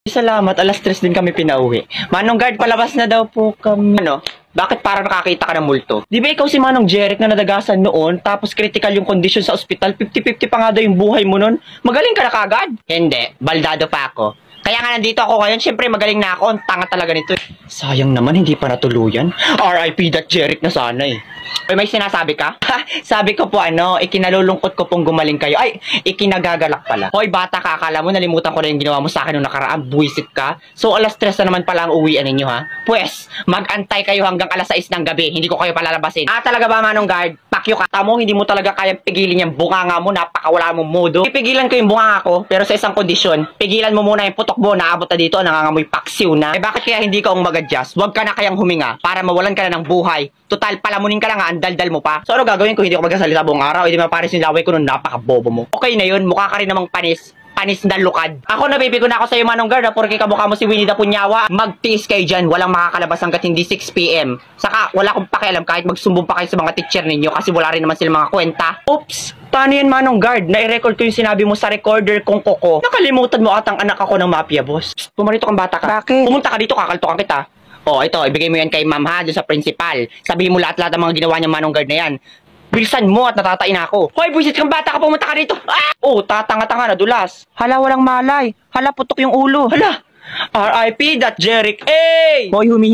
Salamat, alas 3 din kami pinauwi. Manong guard, palabas na daw po kami. Ano? Bakit parang nakakita ka ng multo? Di ba ikaw si Manong Jeric na nadagasan noon, tapos critical yung condition sa ospital, 50-50 pa nga daw yung buhay mo noon? Magaling ka na kagad? Hindi, baldado pa ako. Kaya nga nandito ako ngayon, syempre magaling na ako, ang tanga talaga nito eh. Sayang naman, hindi pa natuluyan. RIP that Jeric na sana eh. May sinasabi ka? Ha, sabi ko po ikinalulungkot ko pong gumaling kayo. Ay, ikinagagalak pala. Hoy bata ka, akala mo nalimutan ko na yung ginawa mo sa akin nung nakaraan, buwisit ka. So alas 3 na naman pala ang uwian ninyo ha. Pwes, mag-antay kayo hanggang alas 6 ng gabi, hindi ko kayo palalabasin. Talaga ba Manong Guard? Pakyo ka mo, hindi mo talaga kayang pigilin yung bunganga mo, napakawala mong modo. Ipigilan ko yung bunganga ko, pero sa isang kondisyon, pigilan mo muna yung putok mo, naabot na dito, nangangamoy paksiw na. Bakit kaya hindi ka mag-adjust? Huwag ka na kayang huminga para mawalan ka na ng buhay. Total, palamunin ka lang ang daldal mo pa. So ano gagawin ko? Hindi ko magsasalita buong araw. Hindi maparis yung laway ko nung napakabobo mo. Okay na yun, mukha ka rin namang panis na lukad. Ako nabibigo na ako sa'yo Manong Guard porque kamukha mo si Winnie the Punyawa. Magtiis kayo dyan, walang makakalabas hanggat hindi 6 PM. Saka wala akong pakialam kahit magsumbong pa kayo sa mga teacher ninyo kasi wala rin naman sila mga kwenta. Oops! Paano yan Manong Guard? Nai-record ko yung sinabi mo sa recorder kong koko. Nakalimutan mo atang anak ako ng mafia boss. Psst, pumarito kang bata ka. Bakit? Pumunta ka dito, kakaltokan kita. Oh, ito, ibigay mo yan kay ma'am ha, doon sa principal. Sabihin mo lahat-lahat ng mga ginawa niya Manong Guard na yan. Bilisan mo at natatain ako. Hoy, buisit kang bata ka, pumunta ka dito. Ah! Oh, tatanga-tanga, nadulas. Hala, walang malay. Hala, putok yung ulo. Hala, RIP that Jeric. Hey! Hoy,